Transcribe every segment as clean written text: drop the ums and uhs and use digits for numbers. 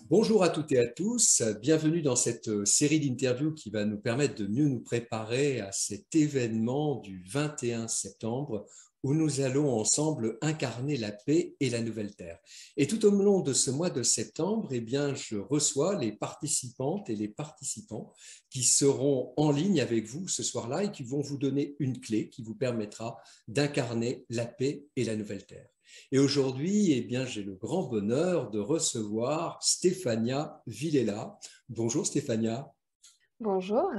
Bonjour à toutes et à tous, bienvenue dans cette série d'interviews qui va nous permettre de mieux nous préparer à cet événement du 21 septembre où nous allons ensemble incarner la paix et la nouvelle terre. Et tout au long de ce mois de septembre, eh bien, je reçois les participantes et les participants qui seront en ligne avec vous ce soir-là et qui vont vous donner une clé qui vous permettra d'incarner la paix et la nouvelle terre. Et aujourd'hui, eh bien, j'ai le grand bonheur de recevoir Stéphania Villela. Bonjour Stéphania. Bonjour.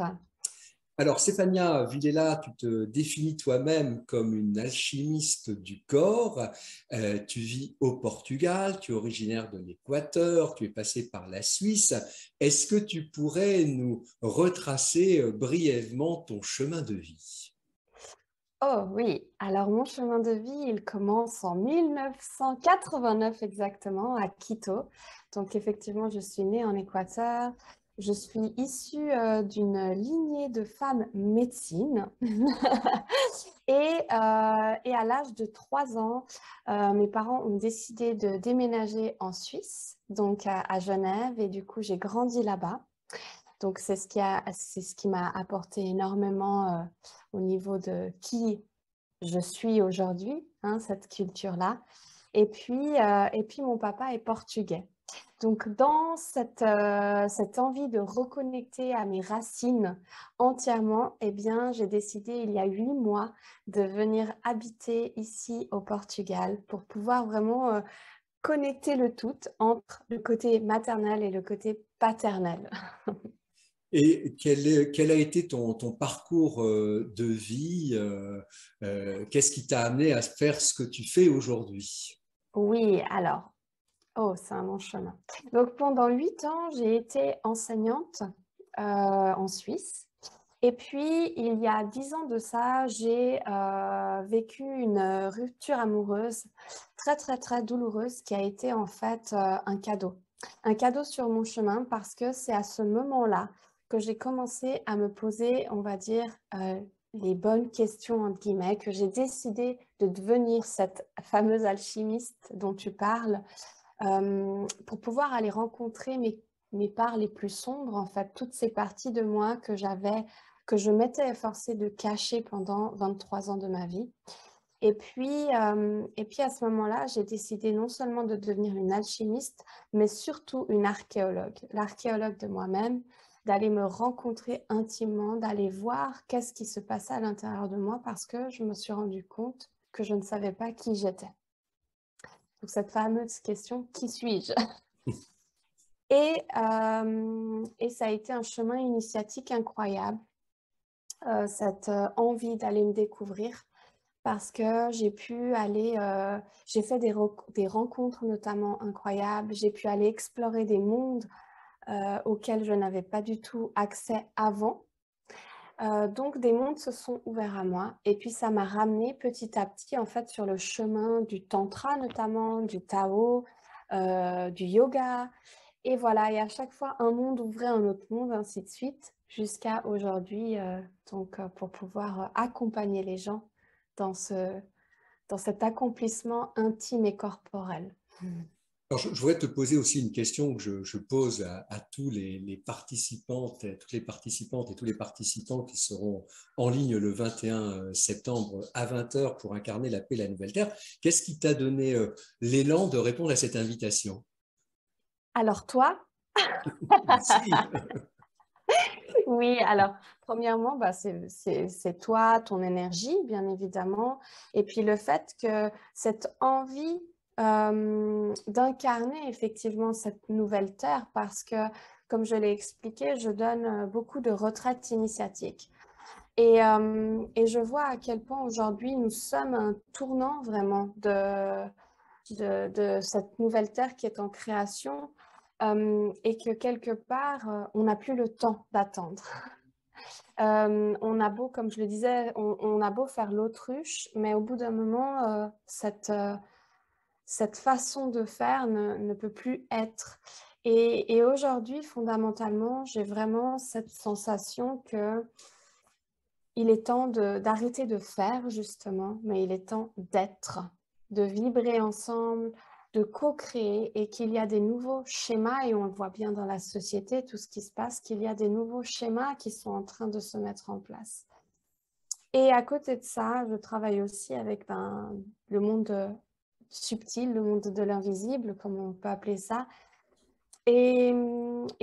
Alors Stéphania Villela, tu te définis toi-même comme une alchimiste du corps. Tu vis au Portugal, tu es originaire de l'Équateur, tu es passé par la Suisse. Est-ce que tu pourrais nous retracer brièvement ton chemin de vie? Oh oui, alors mon chemin de vie, il commence en 1989 exactement, à Quito. Donc effectivement, je suis née en Équateur. Je suis issue d'une lignée de femmes médecines. Et à l'âge de 3 ans, mes parents ont décidé de déménager en Suisse, donc à Genève. Et du coup, j'ai grandi là-bas. Donc, c'est ce qui m'a apporté énormément au niveau de qui je suis aujourd'hui, hein, cette culture-là. Et puis, mon papa est portugais. Donc, dans cette envie de reconnecter à mes racines entièrement, eh bien, j'ai décidé il y a 8 mois de venir habiter ici au Portugal pour pouvoir vraiment connecter le tout entre le côté maternel et le côté paternel. Et quel a été ton parcours de vie? Qu'est-ce qui t'a amené à faire ce que tu fais aujourd'hui? Oui, alors, oh, c'est un long chemin. Donc, pendant 8 ans, j'ai été enseignante en Suisse. Et puis, il y a 10 ans de ça, j'ai vécu une rupture amoureuse très, très, très douloureuse qui a été en fait un cadeau. Un cadeau sur mon chemin parce que c'est à ce moment-là que j'ai commencé à me poser, on va dire, les bonnes questions, entre guillemets, que j'ai décidé de devenir cette fameuse alchimiste dont tu parles pour pouvoir aller rencontrer mes parts les plus sombres, en fait, toutes ces parties de moi que je m'étais efforcée de cacher pendant 23 ans de ma vie. Et puis à ce moment-là, j'ai décidé non seulement de devenir une alchimiste, mais surtout une archéologue, l'archéologue de moi-même, d'aller me rencontrer intimement, d'aller voir qu'est-ce qui se passait à l'intérieur de moi parce que je me suis rendu compte que je ne savais pas qui j'étais. Donc cette fameuse question, qui suis-je? Et ça a été un chemin initiatique incroyable, cette envie d'aller me découvrir parce que j'ai fait des rencontres notamment incroyables, j'ai pu aller explorer des mondes auxquels je n'avais pas du tout accès avant. Donc des mondes se sont ouverts à moi et puis ça m'a ramené petit à petit en fait sur le chemin du tantra notamment, du Tao, du yoga. Et voilà, et à chaque fois, un monde ouvrait un autre monde, ainsi de suite, jusqu'à aujourd'hui, pour pouvoir accompagner les gens dans dans cet accomplissement intime et corporel. Alors, je voudrais te poser aussi une question que je pose à tous les participantes, toutes les participantes et tous les participants qui seront en ligne le 21 septembre à 20 heures pour incarner la paix et la nouvelle terre. Qu'est-ce qui t'a donné l'élan de répondre à cette invitation? Alors toi, Merci. oui, alors premièrement, bah, c'est toi, ton énergie, bien évidemment, et puis le fait que cette envie d'incarner effectivement cette nouvelle terre, parce que, comme je l'ai expliqué, je donne beaucoup de retraites initiatiques. Et je vois à quel point aujourd'hui nous sommes à un tournant vraiment de cette nouvelle terre qui est en création et que quelque part, on n'a plus le temps d'attendre. On a beau, comme je le disais, on a beau faire l'autruche, mais au bout d'un moment, cette façon de faire ne peut plus être. Et aujourd'hui, fondamentalement, j'ai vraiment cette sensation que il est temps d'arrêter de faire, justement, mais il est temps d'être, de vibrer ensemble, de co-créer et qu'il y a des nouveaux schémas, et on le voit bien dans la société, tout ce qui se passe, qu'il y a des nouveaux schémas qui sont en train de se mettre en place. Et à côté de ça, je travaille aussi avec le monde subtil, le monde de l'invisible, comme on peut appeler ça. Et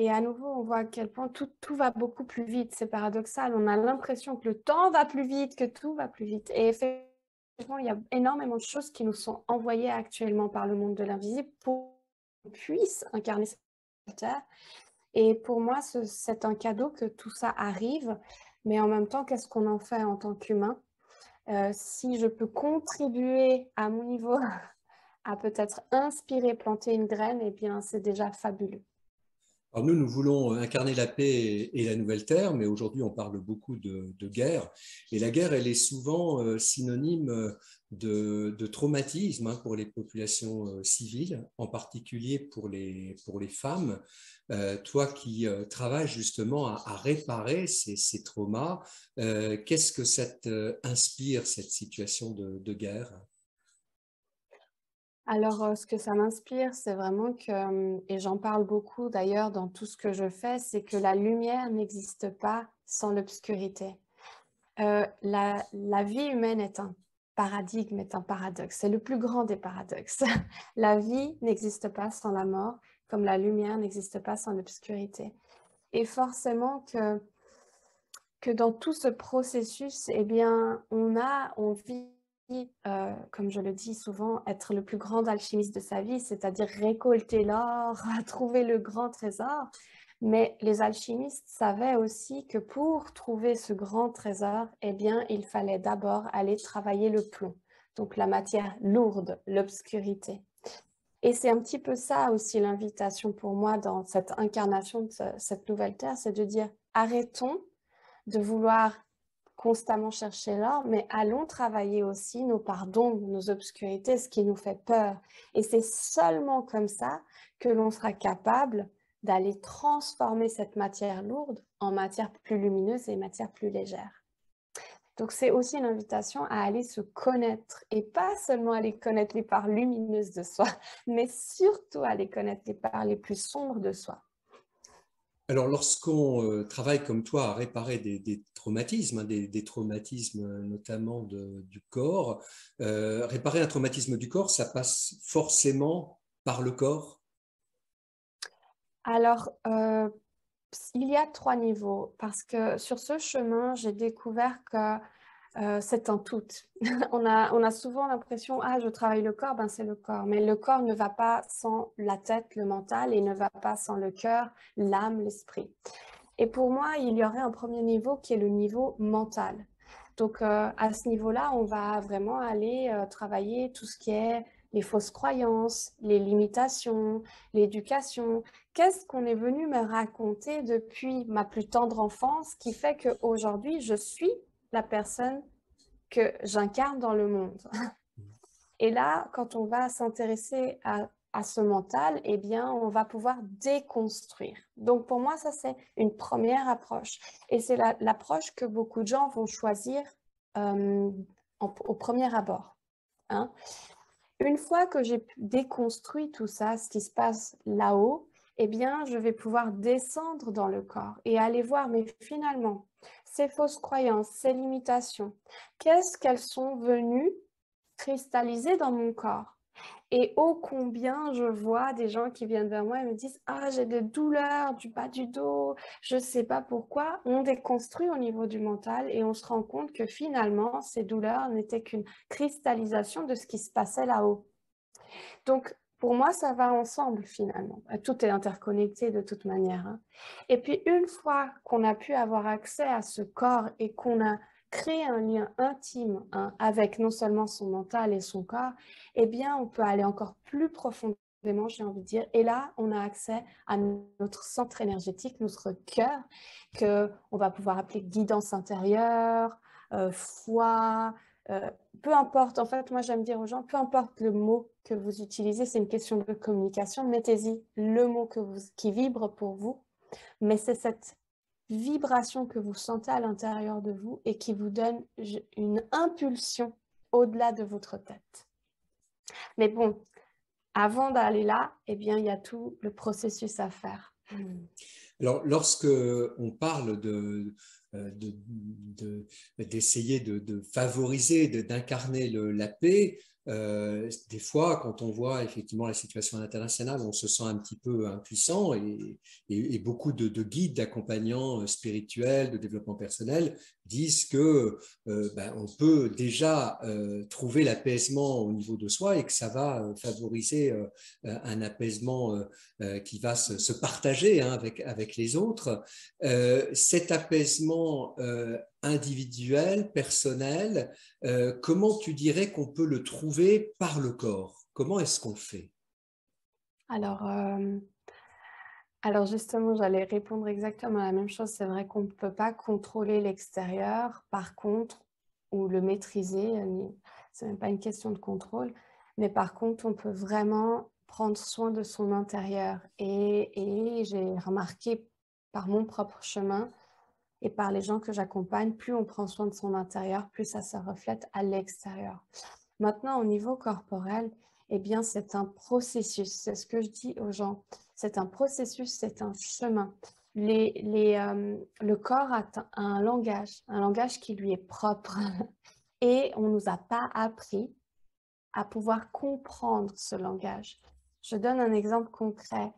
à nouveau, on voit à quel point tout va beaucoup plus vite. C'est paradoxal. On a l'impression que le temps va plus vite, que tout va plus vite. Et effectivement, il y a énormément de choses qui nous sont envoyées actuellement par le monde de l'invisible pour qu'on puisse incarner cette terre. Et pour moi, c'est un cadeau que tout ça arrive. Mais en même temps, qu'est-ce qu'on en fait en tant qu'humain? Si je peux contribuer à mon niveau à peut-être inspirer, planter une graine, eh bien, c'est déjà fabuleux. Alors nous voulons incarner la paix et la nouvelle terre, mais aujourd'hui, on parle beaucoup de guerre. Et la guerre, elle est souvent synonyme de traumatisme hein, pour les populations civiles, en particulier pour les femmes. Toi qui travailles justement à réparer ces traumas, qu'est-ce que ça inspire, cette situation de guerre? Alors, ce que ça m'inspire, c'est vraiment que, et j'en parle beaucoup d'ailleurs dans tout ce que je fais, c'est que la lumière n'existe pas sans l'obscurité. La vie humaine est un paradigme, est un paradoxe. C'est le plus grand des paradoxes. La vie n'existe pas sans la mort, comme la lumière n'existe pas sans l'obscurité. Et forcément que dans tout ce processus, eh bien, on vit, comme je le dis souvent, être le plus grand alchimiste de sa vie, c'est-à-dire récolter l'or, trouver le grand trésor. Mais les alchimistes savaient aussi que pour trouver ce grand trésor, eh bien, il fallait d'abord aller travailler le plomb, donc la matière lourde, l'obscurité. Et c'est un petit peu ça aussi l'invitation pour moi dans cette incarnation de cette nouvelle terre, c'est de dire arrêtons de vouloir constamment chercher l'or, mais allons travailler aussi nos parts d'ombre, nos obscurités, ce qui nous fait peur. Et c'est seulement comme ça que l'on sera capable d'aller transformer cette matière lourde en matière plus lumineuse et matière plus légère. Donc c'est aussi une invitation à aller se connaître et pas seulement aller connaître les parts lumineuses de soi, mais surtout aller connaître les parts les plus sombres de soi. Alors, lorsqu'on travaille comme toi à réparer des traumatismes, hein, des traumatismes notamment du corps, réparer un traumatisme du corps, ça passe forcément par le corps. Alors, il y a 3 niveaux parce que sur ce chemin, j'ai découvert que c'est un tout. On a souvent l'impression, ah, je travaille le corps, ben c'est le corps. Mais le corps ne va pas sans la tête, le mental, et ne va pas sans le cœur, l'âme, l'esprit. Et pour moi, il y aurait un premier niveau qui est le niveau mental. Donc, à ce niveau-là, on va vraiment aller travailler tout ce qui est les fausses croyances, les limitations, l'éducation. Qu'est-ce qu'on est venu me raconter depuis ma plus tendre enfance qui fait qu'aujourd'hui, je suis la personne que j'incarne dans le monde? Et là, quand on va s'intéresser à ce mental, eh bien, on va pouvoir déconstruire. Donc, pour moi, ça, c'est une première approche. Et c'est l'approche que beaucoup de gens vont choisir au premier abord. Hein. Une fois que j'ai déconstruit tout ça, ce qui se passe là-haut, eh bien, je vais pouvoir descendre dans le corps et aller voir, mais finalement, ces fausses croyances, ces limitations, qu'est-ce qu'elles sont venues cristalliser dans mon corps? Et ô combien je vois des gens qui viennent vers moi et me disent « Ah, j'ai des douleurs du bas du dos, je ne sais pas pourquoi ». On déconstruit au niveau du mental et on se rend compte que finalement, ces douleurs n'étaient qu'une cristallisation de ce qui se passait là-haut. Donc, pour moi, ça va ensemble finalement. Tout est interconnecté de toute manière. Hein. Et puis, une fois qu'on a pu avoir accès à ce corps et qu'on a créé un lien intime hein, avec non seulement son mental et son corps, eh bien, on peut aller encore plus profondément, j'ai envie de dire. Et là, on a accès à notre centre énergétique, notre cœur, qu'on va pouvoir appeler guidance intérieure, foi, peu importe, en fait, moi j'aime dire aux gens, peu importe le mot que vous utilisez, c'est une question de communication, mettez-y le mot qui vibre pour vous, mais c'est cette vibration que vous sentez à l'intérieur de vous et qui vous donne une impulsion au-delà de votre tête. Mais bon, avant d'aller là, eh bien, il y a tout le processus à faire. Alors, lorsque on parle d'essayer de favoriser, d'incarner la paix, des fois, quand on voit effectivement la situation internationale, on se sent un petit peu impuissant et beaucoup de guides, d'accompagnants spirituels, de développement personnel disent que on peut déjà trouver l'apaisement au niveau de soi et que ça va favoriser un apaisement qui va se partager hein, avec les autres. Cet apaisement individuel, personnel, comment tu dirais qu'on peut le trouver par le corps? Comment est-ce qu'on fait? Alors, alors justement, j'allais répondre exactement la même chose. C'est vrai qu'on ne peut pas contrôler l'extérieur, par contre, ou le maîtriser, c'est même pas une question de contrôle, mais par contre, on peut vraiment prendre soin de son intérieur. Et j'ai remarqué par mon propre chemin et par les gens que j'accompagne, plus on prend soin de son intérieur, plus ça se reflète à l'extérieur. Maintenant, au niveau corporel, eh bien, c'est un processus. C'est ce que je dis aux gens. C'est un processus, c'est un chemin. Le corps a un langage qui lui est propre. Et on ne nous a pas appris à pouvoir comprendre ce langage. Je donne un exemple concret.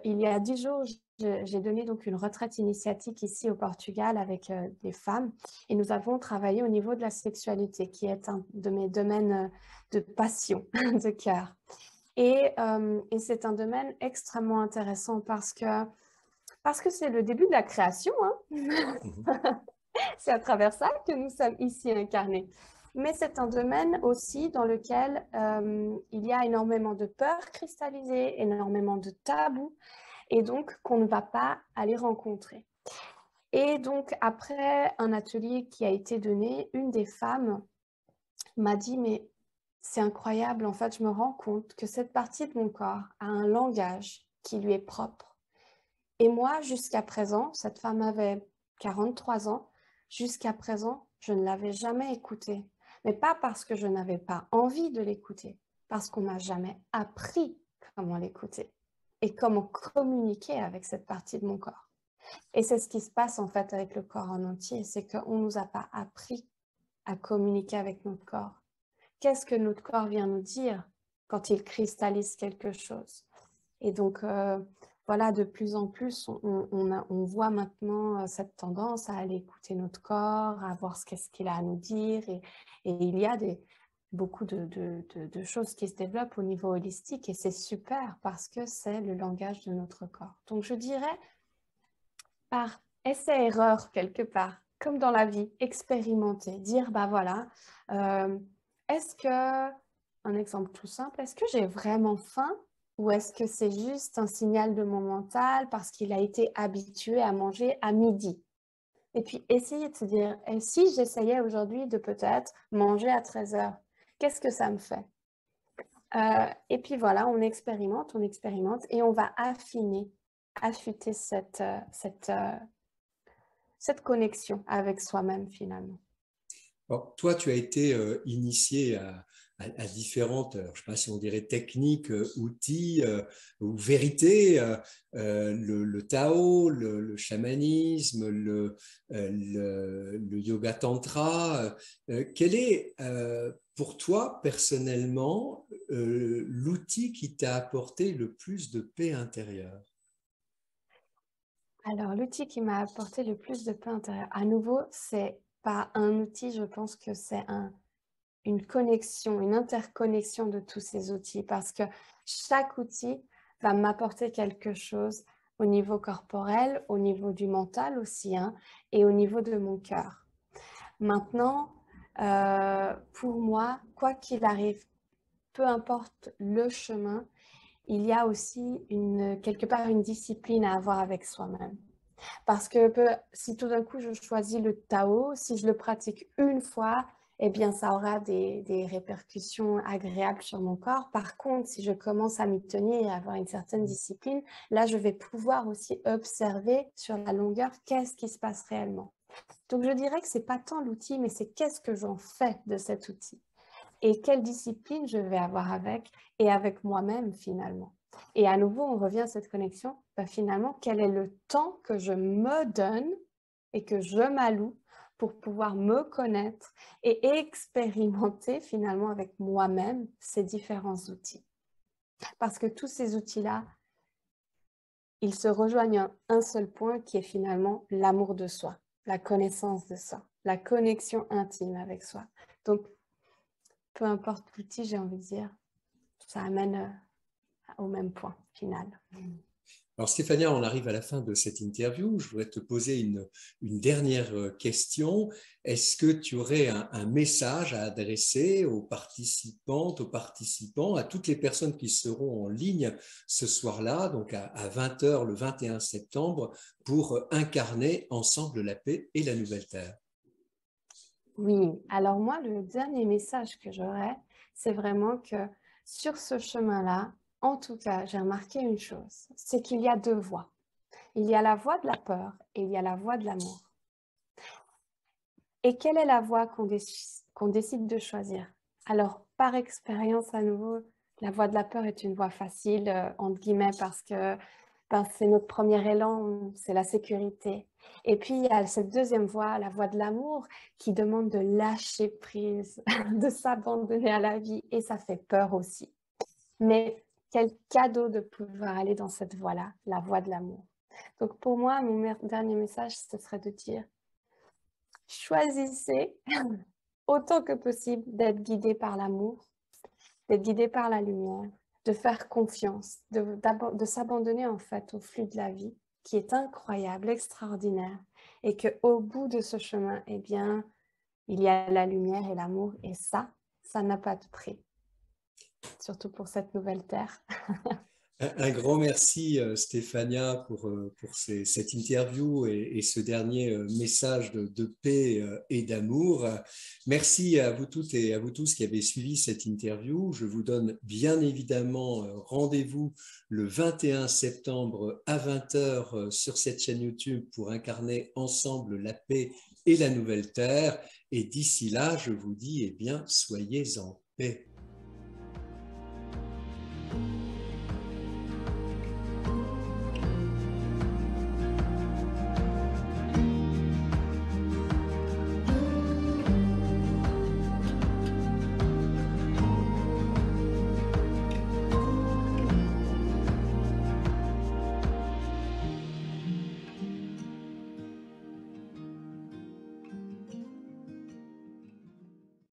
Il y a 10 jours, j'ai donné donc une retraite initiatique ici au Portugal avec des femmes et nous avons travaillé au niveau de la sexualité qui est un de mes domaines de passion, de cœur. Et c'est un domaine extrêmement intéressant parce que c'est le début de la création. Hein. C'est à travers ça que nous sommes ici incarnés. Mais c'est un domaine aussi dans lequel il y a énormément de peurs cristallisées, énormément de tabous, et donc qu'on ne va pas aller rencontrer. Et donc, après un atelier qui a été donné, une des femmes m'a dit, mais c'est incroyable, en fait, je me rends compte que cette partie de mon corps a un langage qui lui est propre. Et moi, jusqu'à présent, cette femme avait 43 ans, jusqu'à présent, je ne l'avais jamais écoutée. Mais pas parce que je n'avais pas envie de l'écouter, parce qu'on m'a jamais appris comment l'écouter et comment communiquer avec cette partie de mon corps. Et c'est ce qui se passe en fait avec le corps en entier, c'est qu'on ne nous a pas appris à communiquer avec notre corps. Qu'est-ce que notre corps vient nous dire quand il cristallise quelque chose? Et donc, voilà, de plus en plus, on voit maintenant cette tendance à aller écouter notre corps, à voir qu'est-ce qu'il a à nous dire. Et il y a beaucoup de choses qui se développent au niveau holistique et c'est super parce que c'est le langage de notre corps. Donc, je dirais par essai-erreur quelque part, comme dans la vie, expérimenter, dire, bah voilà, est-ce que, un exemple tout simple, est-ce que j'ai vraiment faim ou est-ce que c'est juste un signal de mon mental parce qu'il a été habitué à manger à midi? Et puis essayer de se dire, et si j'essayais aujourd'hui de peut-être manger à 13 heures, qu'est-ce que ça me fait? Et puis voilà, on expérimente et on va affûter cette connexion avec soi-même finalement. Alors, toi, tu as été initié à différentes, je ne sais pas si on dirait techniques, outils ou vérités, le Tao, le chamanisme, le yoga tantra. Quel est pour toi personnellement l'outil qui t'a apporté le plus de paix intérieure? Alors, l'outil qui m'a apporté le plus de paix intérieure, à nouveau, c'est pas un outil, je pense que c'est une connexion, une interconnexion de tous ces outils parce que chaque outil va m'apporter quelque chose au niveau corporel, au niveau du mental aussi, hein, et au niveau de mon cœur. Maintenant, pour moi, quoi qu'il arrive, peu importe le chemin, il y a aussi quelque part une discipline à avoir avec soi-même. Parce que si tout d'un coup je choisis le Tao, si je le pratique une fois, eh bien ça aura des répercussions agréables sur mon corps. Par contre, si je commence à m'y tenir et à avoir une certaine discipline, là je vais pouvoir aussi observer sur la longueur qu'est-ce qui se passe réellement. Donc je dirais que c'est pas tant l'outil, mais c'est qu'est-ce que j'en fais de cet outil. et quelle discipline je vais avoir avec et avec moi-même finalement. Et à nouveau, on revient à cette connexion, finalement, quel est le temps que je me donne et que je m'alloue pour pouvoir me connaître et expérimenter finalement avec moi-même ces différents outils. Parce que tous ces outils-là, ils se rejoignent à un seul point qui est finalement l'amour de soi, la connaissance de soi, la connexion intime avec soi. Donc, peu importe l'outil, j'ai envie de dire, ça amène au même point final. Alors Stéphania, on arrive à la fin de cette interview. Je voudrais te poser une dernière question. Est-ce que tu aurais un message à adresser aux participantes, aux participants, à toutes les personnes qui seront en ligne ce soir-là, donc à 20 h le 21 septembre, pour incarner ensemble la paix et la nouvelle terre? Oui, alors moi, le dernier message que j'aurais, c'est vraiment que sur ce chemin-là, en tout cas, j'ai remarqué une chose, c'est qu'il y a deux voies. Il y a la voie de la peur et il y a la voie de l'amour. Et quelle est la voie qu'on décide de choisir? Alors, par expérience, à nouveau, la voie de la peur est une voie facile, entre guillemets, parce que c'est notre premier élan, c'est la sécurité. Et puis, il y a cette deuxième voie, la voie de l'amour, qui demande de lâcher prise, de s'abandonner à la vie, et ça fait peur aussi. Mais quel cadeau de pouvoir aller dans cette voie-là, la voie de l'amour. Donc, pour moi, mon dernier message, ce serait de dire, choisissez autant que possible d'être guidé par l'amour, d'être guidé par la lumière, de faire confiance, de s'abandonner en fait au flux de la vie qui est incroyable, extraordinaire, et qu'au bout de ce chemin, eh bien, il y a la lumière et l'amour, et ça n'a pas de prix, surtout pour cette nouvelle terre. Un grand merci Stéphania pour cette interview et ce dernier message de paix et d'amour. Merci à vous toutes et à vous tous qui avez suivi cette interview. Je vous donne bien évidemment rendez-vous le 21 septembre à 20 h sur cette chaîne YouTube pour incarner ensemble la paix et la nouvelle terre. Et d'ici là, je vous dis, eh bien, soyez en paix.